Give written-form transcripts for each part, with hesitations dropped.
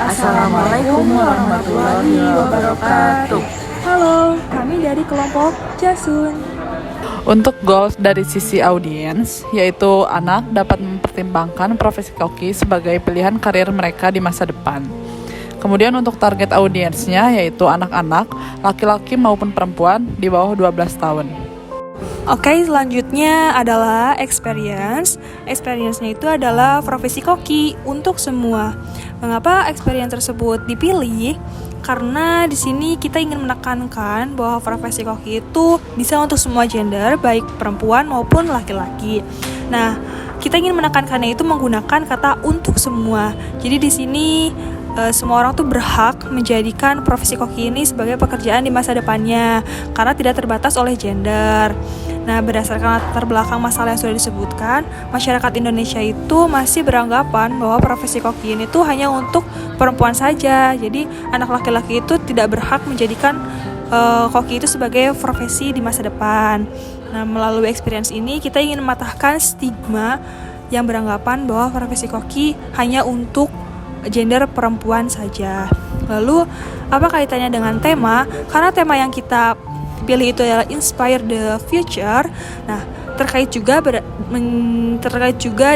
Assalamualaikum warahmatullahi wabarakatuh. Halo, kami dari kelompok Jasun. Untuk goals dari sisi audiens, yaitu anak dapat mempertimbangkan profesi koki sebagai pilihan karir mereka di masa depan. Kemudian untuk target audiensnya yaitu anak-anak, laki-laki maupun perempuan di bawah 12 tahun. Oke, selanjutnya adalah experience. Experience-nya itu adalah profesi koki untuk semua. Mengapa experience tersebut dipilih? Karena di sini kita ingin menekankan bahwa profesi koki itu bisa untuk semua gender, baik perempuan maupun laki-laki. Nah, kita ingin menekankannya itu menggunakan kata untuk semua. Jadi di sini semua orang tuh berhak menjadikan profesi koki ini sebagai pekerjaan di masa depannya karena tidak terbatas oleh gender. Nah, berdasarkan latar belakang masalah yang sudah disebutkan, masyarakat Indonesia itu masih beranggapan bahwa profesi koki ini tuh hanya untuk perempuan saja. Jadi anak laki-laki itu tidak berhak menjadikan koki itu sebagai profesi di masa depan. Nah, melalui experience ini kita ingin mematahkan stigma yang beranggapan bahwa profesi koki hanya untuk gender perempuan saja. Lalu, apa kaitannya dengan tema? Karena tema yang kita pilih itu adalah Inspire the Future. Nah, terkait juga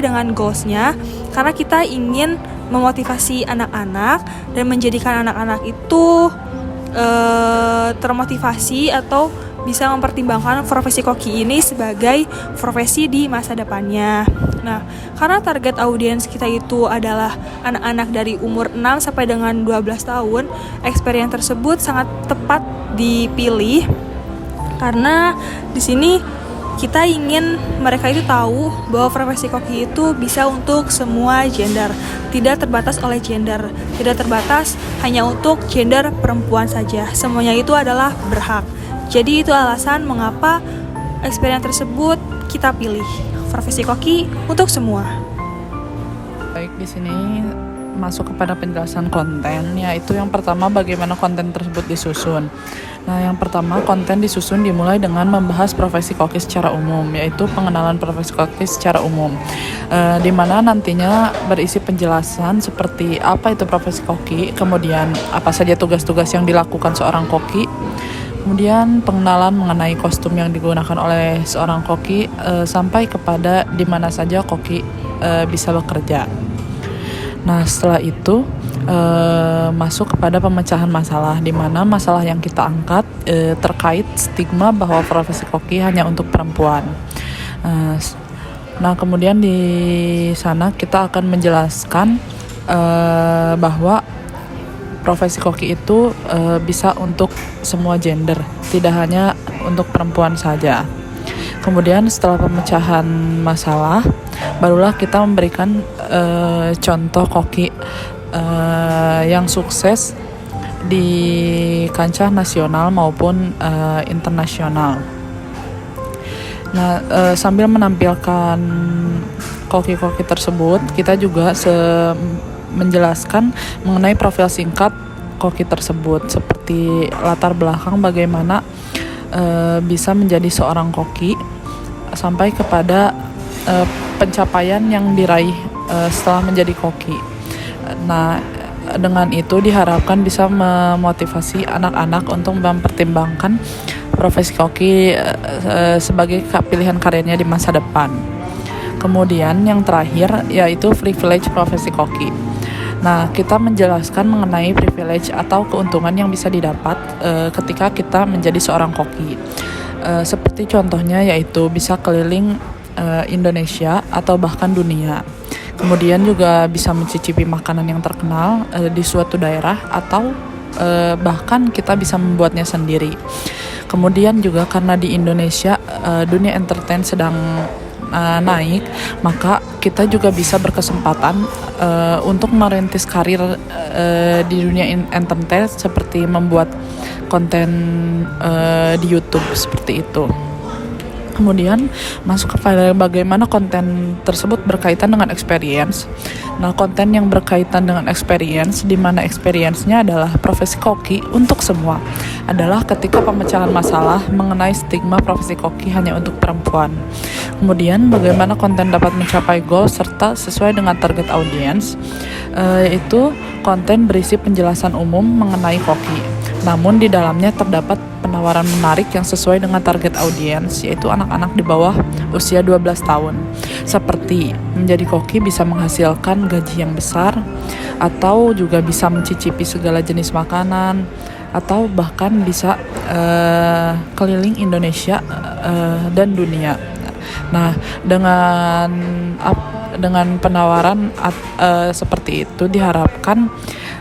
dengan goals-nya, karena kita ingin memotivasi anak-anak dan menjadikan anak-anak itu termotivasi atau bisa mempertimbangkan profesi koki ini sebagai profesi di masa depannya. Nah, karena target audiens kita itu adalah anak-anak dari umur 6 sampai dengan 12 tahun, experience tersebut sangat tepat dipilih karena di sini kita ingin mereka itu tahu bahwa profesi koki itu bisa untuk semua gender, tidak terbatas oleh gender, tidak terbatas hanya untuk gender perempuan saja. Semuanya itu adalah berhak. Jadi itu alasan mengapa experience tersebut kita pilih profesi koki untuk semua. Baik, di sini masuk kepada penjelasan konten, yaitu yang pertama bagaimana konten tersebut disusun. Nah, yang pertama konten disusun dimulai dengan membahas profesi koki secara umum, yaitu pengenalan profesi koki secara umum, di mana nantinya berisi penjelasan seperti apa itu profesi koki, kemudian apa saja tugas-tugas yang dilakukan seorang koki, kemudian pengenalan mengenai kostum yang digunakan oleh seorang koki, sampai kepada di mana saja koki bisa bekerja. Nah, setelah itu masuk kepada pemecahan masalah, di mana masalah yang kita angkat terkait stigma bahwa profesi koki hanya untuk perempuan. Nah, kemudian di sana kita akan menjelaskan bahwa profesi koki itu bisa untuk semua gender, tidak hanya untuk perempuan saja. Kemudian setelah pemecahan masalah, barulah kita memberikan contoh koki yang sukses di kancah nasional maupun internasional. Nah, sambil menampilkan koki-koki tersebut, kita juga menjelaskan mengenai profil singkat koki tersebut, seperti latar belakang bagaimana bisa menjadi seorang koki sampai kepada pencapaian yang diraih setelah menjadi koki. Nah, dengan itu diharapkan bisa memotivasi anak-anak untuk mempertimbangkan profesi koki sebagai pilihan karirnya di masa depan. Kemudian yang terakhir yaitu privilege profesi koki. Nah, kita menjelaskan mengenai privilege atau keuntungan yang bisa didapat ketika kita menjadi seorang koki. Seperti contohnya yaitu bisa keliling Indonesia atau bahkan dunia. Kemudian juga bisa mencicipi makanan yang terkenal di suatu daerah atau bahkan kita bisa membuatnya sendiri. Kemudian juga karena di Indonesia dunia entertain sedang naik, maka kita juga bisa berkesempatan untuk merintis karir di dunia entertain seperti membuat konten di YouTube seperti itu. Kemudian masuk kepada bagaimana konten tersebut berkaitan dengan experience. Nah, konten yang berkaitan dengan experience, di mana experience-nya adalah profesi koki untuk semua, adalah ketika pemecahan masalah mengenai stigma profesi koki hanya untuk perempuan. Kemudian bagaimana konten dapat mencapai goal serta sesuai dengan target audience, yaitu konten berisi penjelasan umum mengenai koki. Namun di dalamnya terdapat penawaran menarik yang sesuai dengan target audiens, yaitu anak-anak di bawah usia 12 tahun. Seperti menjadi koki bisa menghasilkan gaji yang besar, atau juga bisa mencicipi segala jenis makanan, atau bahkan bisa keliling Indonesia dan dunia. Nah, dengan penawaran seperti itu diharapkan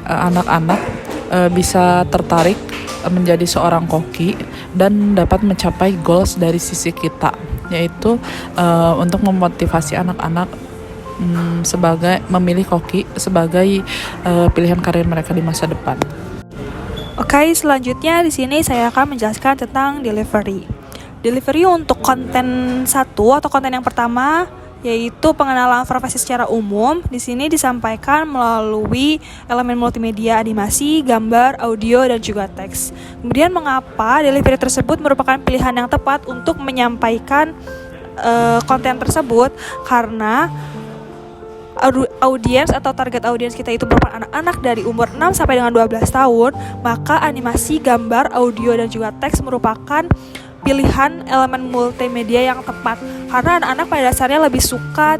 anak-anak bisa tertarik menjadi seorang koki dan dapat mencapai goals dari sisi kita, yaitu untuk memotivasi anak-anak sebagai memilih koki sebagai pilihan karir mereka di masa depan. Oke, selanjutnya di sini saya akan menjelaskan tentang delivery. Delivery untuk konten 1 atau konten yang pertama, yaitu pengenalan profesi secara umum. Di sini disampaikan melalui elemen multimedia, animasi, gambar, audio, dan juga teks. Kemudian mengapa delivery tersebut merupakan pilihan yang tepat untuk menyampaikan konten tersebut? Karena audiens atau target audiens kita itu merupakan anak-anak dari umur 6 sampai dengan 12 tahun, maka animasi, gambar, audio, dan juga teks merupakan pilihan elemen multimedia yang tepat, karena anak-anak pada dasarnya lebih suka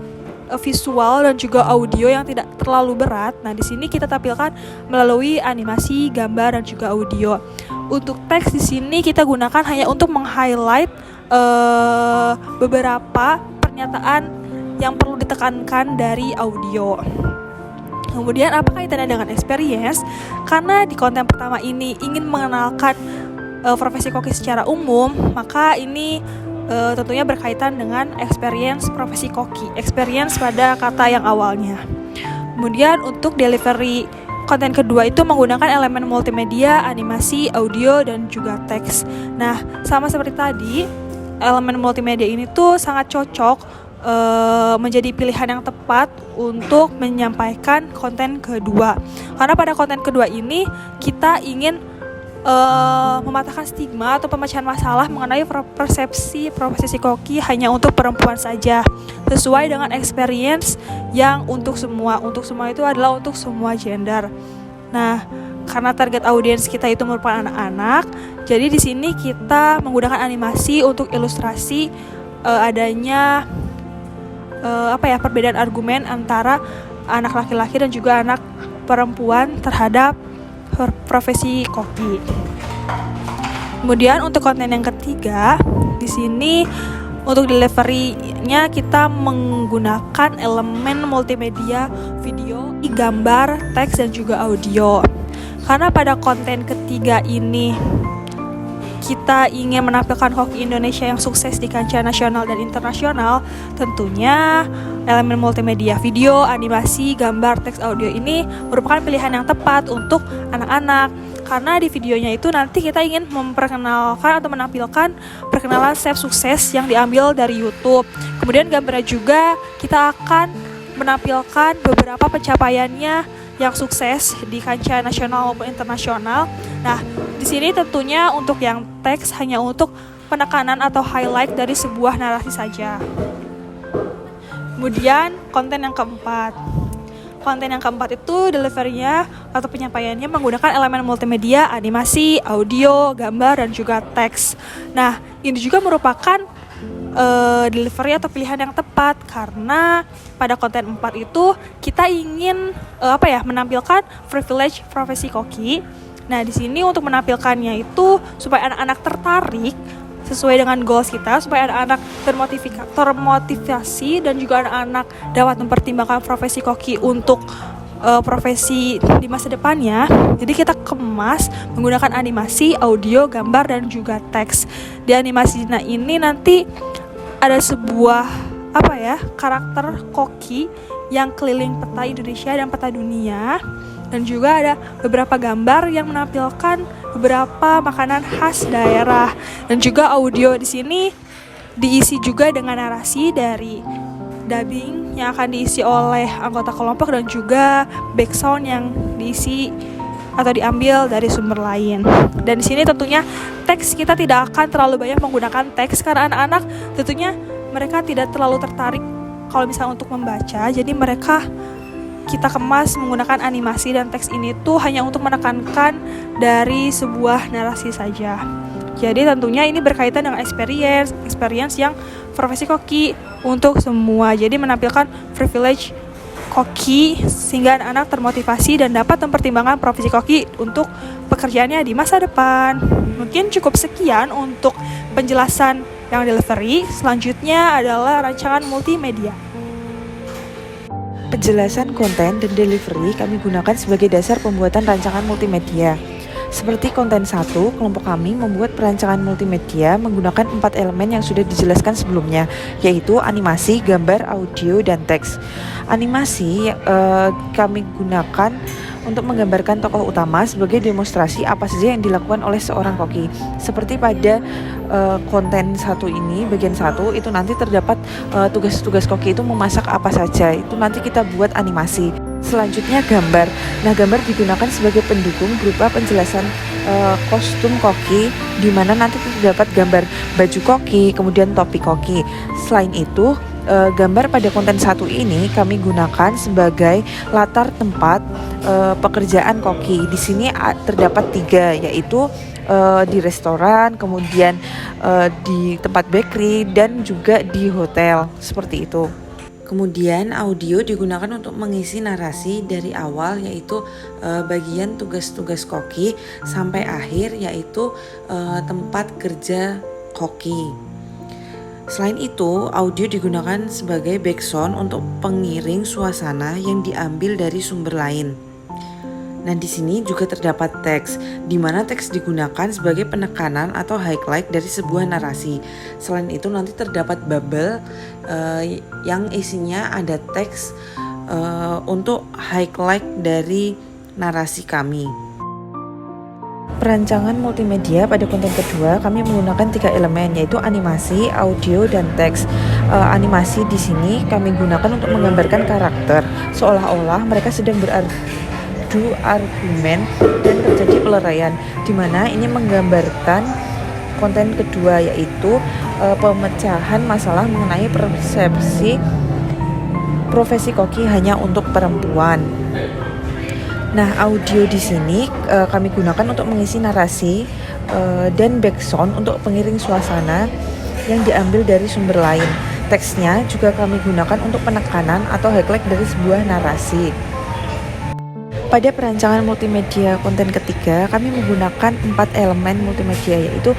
visual dan juga audio yang tidak terlalu berat. Nah, di sini kita tampilkan melalui animasi, gambar, dan juga audio. Untuk teks di sini kita gunakan hanya untuk meng-highlight beberapa pernyataan yang perlu ditekankan dari audio. Kemudian apa kaitannya dengan experience? Karena di konten pertama ini ingin mengenalkan profesi koki secara umum, maka ini tentunya berkaitan dengan experience profesi koki, experience pada kata yang awalnya. Kemudian untuk delivery konten kedua itu menggunakan elemen multimedia, animasi, audio, dan juga teks. Nah, sama seperti tadi, elemen multimedia ini tuh sangat cocok menjadi pilihan yang tepat untuk menyampaikan konten kedua. Karena pada konten kedua ini kita ingin mematahkan stigma atau pemecahan masalah mengenai persepsi profesi koki hanya untuk perempuan saja, sesuai dengan experience yang untuk semua. Untuk semua itu adalah untuk semua gender. Nah, karena target audiens kita itu merupakan anak-anak, jadi di sini kita menggunakan animasi untuk ilustrasi adanya perbedaan argumen antara anak laki-laki dan juga anak perempuan terhadap profesi koki. Kemudian untuk konten yang ketiga, di sini untuk delivery-nya kita menggunakan elemen multimedia, video, gambar, teks, dan juga audio. Karena pada konten ketiga ini kita ingin menampilkan koki Indonesia yang sukses di kancah nasional dan internasional, tentunya elemen multimedia, video, animasi, gambar, teks, audio ini merupakan pilihan yang tepat untuk anak-anak. Karena di videonya itu nanti kita ingin memperkenalkan atau menampilkan perkenalan chef sukses yang diambil dari YouTube. Kemudian gambarnya juga kita akan menampilkan beberapa pencapaiannya yang sukses di kancah nasional maupun internasional. Nah, di sini tentunya untuk yang teks hanya untuk penekanan atau highlight dari sebuah narasi saja. Kemudian konten yang keempat. Konten yang keempat itu delivery-nya atau penyampaiannya menggunakan elemen multimedia, animasi, audio, gambar, dan juga teks. Nah, ini juga merupakan delivery atau pilihan yang tepat karena pada konten 4 itu kita ingin menampilkan privilege profesi koki. Nah, di sini untuk menampilkannya itu supaya anak-anak tertarik sesuai dengan goals kita, supaya anak-anak termotivasi dan juga anak-anak dapat mempertimbangkan profesi koki untuk profesi di masa depannya. Jadi kita kemas menggunakan animasi, audio, gambar, dan juga teks. Di animasi ini nanti ada sebuah karakter koki yang keliling peta Indonesia dan peta dunia, dan juga ada beberapa gambar yang menampilkan beberapa makanan khas daerah, dan juga audio di sini diisi juga dengan narasi dari dubbing yang akan diisi oleh anggota kelompok dan juga background yang diisi atau diambil dari sumber lain. Dan di sini tentunya teks kita tidak akan terlalu banyak menggunakan teks karena anak-anak tentunya mereka tidak terlalu tertarik kalau misalnya untuk membaca. Jadi mereka kita kemas menggunakan animasi dan teks ini tuh hanya untuk menekankan dari sebuah narasi saja. Jadi tentunya ini berkaitan dengan experience yang profesi koki untuk semua. Jadi menampilkan privilege koki sehingga anak-anak termotivasi dan dapat mempertimbangkan profesi koki untuk pekerjaannya di masa depan. Mungkin cukup sekian untuk penjelasan yang delivery. Selanjutnya adalah rancangan multimedia. Penjelasan konten dan delivery kami gunakan sebagai dasar pembuatan rancangan multimedia. Seperti konten 1, kelompok kami membuat perancangan multimedia menggunakan 4 elemen yang sudah dijelaskan sebelumnya, yaitu animasi, gambar, audio, dan teks. Animasi kami gunakan untuk menggambarkan tokoh utama sebagai demonstrasi apa saja yang dilakukan oleh seorang koki. Seperti pada konten 1 ini, bagian 1, itu nanti terdapat tugas-tugas koki itu memasak apa saja. Itu nanti kita buat animasi. Selanjutnya gambar. Nah, gambar digunakan sebagai pendukung berupa penjelasan kostum koki, di mana nanti terdapat gambar baju koki, kemudian topi koki. Selain itu, gambar pada konten 1 ini kami gunakan sebagai latar tempat pekerjaan koki. Di sini terdapat 3, yaitu di restoran, kemudian di tempat bakery, dan juga di hotel, seperti itu. Kemudian audio digunakan untuk mengisi narasi dari awal, yaitu bagian tugas-tugas koki sampai akhir, yaitu tempat kerja koki. Selain itu, audio digunakan sebagai background untuk pengiring suasana yang diambil dari sumber lain. Nah, di sini juga terdapat teks, di mana teks digunakan sebagai penekanan atau highlight dari sebuah narasi. Selain itu nanti terdapat bubble yang isinya ada teks untuk highlight dari narasi kami. Perancangan multimedia pada konten kedua kami menggunakan 3 elemen, yaitu animasi, audio, dan teks. Animasi di sini kami gunakan untuk menggambarkan karakter, seolah-olah mereka sedang beradu argumen dan terjadi pelarayan, di mana ini menggambarkan konten kedua, yaitu pemecahan masalah mengenai persepsi profesi koki hanya untuk perempuan. Nah, audio di sini kami gunakan untuk mengisi narasi dan background untuk pengiring suasana yang diambil dari sumber lain. Teksnya juga kami gunakan untuk penekanan atau highlight dari sebuah narasi. Pada perancangan multimedia konten ketiga, kami menggunakan 4 elemen multimedia, yaitu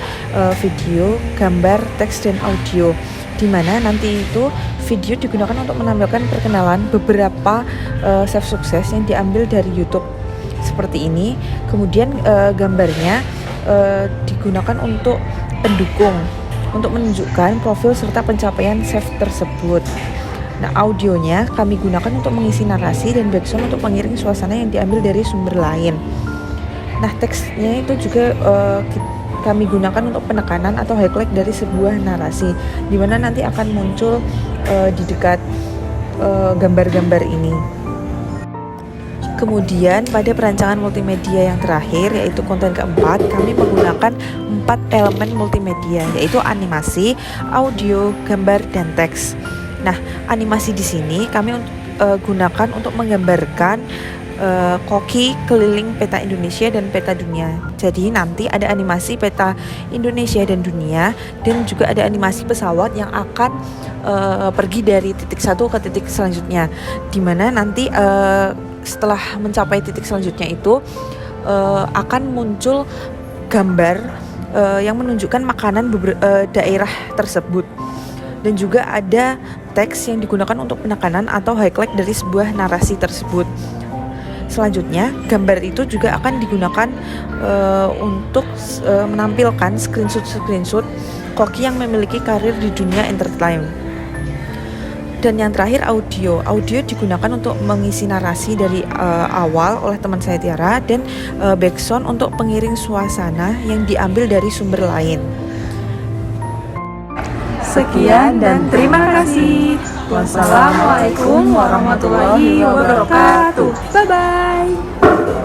video, gambar, teks, dan audio. Di mana nanti itu video digunakan untuk menampilkan perkenalan beberapa chef sukses yang diambil dari YouTube seperti ini. Kemudian gambarnya digunakan untuk pendukung, untuk menunjukkan profil serta pencapaian chef tersebut. Nah, audionya kami gunakan untuk mengisi narasi dan background untuk pengiring suasana yang diambil dari sumber lain. Nah, teksnya itu juga kami gunakan untuk penekanan atau highlight dari sebuah narasi, di mana nanti akan muncul di dekat gambar-gambar ini. Kemudian pada perancangan multimedia yang terakhir, yaitu konten keempat, kami menggunakan 4 elemen multimedia, yaitu animasi, audio, gambar, dan teks. Nah, animasi di sini kami gunakan untuk menggambarkan koki keliling peta Indonesia dan peta dunia. Jadi nanti ada animasi peta Indonesia dan dunia, dan juga ada animasi pesawat yang akan pergi dari titik satu ke titik selanjutnya, dimana nanti setelah mencapai titik selanjutnya itu akan muncul gambar yang menunjukkan makanan daerah tersebut, dan juga ada teks yang digunakan untuk penekanan atau highlight dari sebuah narasi tersebut. Selanjutnya, gambar itu juga akan digunakan untuk menampilkan screenshot koki yang memiliki karir di dunia entertainment. Dan yang terakhir, audio digunakan untuk mengisi narasi dari awal oleh teman saya Tiara, dan background untuk pengiring suasana yang diambil dari sumber lain. Sekian dan terima kasih. Wassalamualaikum warahmatullahi wabarakatuh. Bye-bye.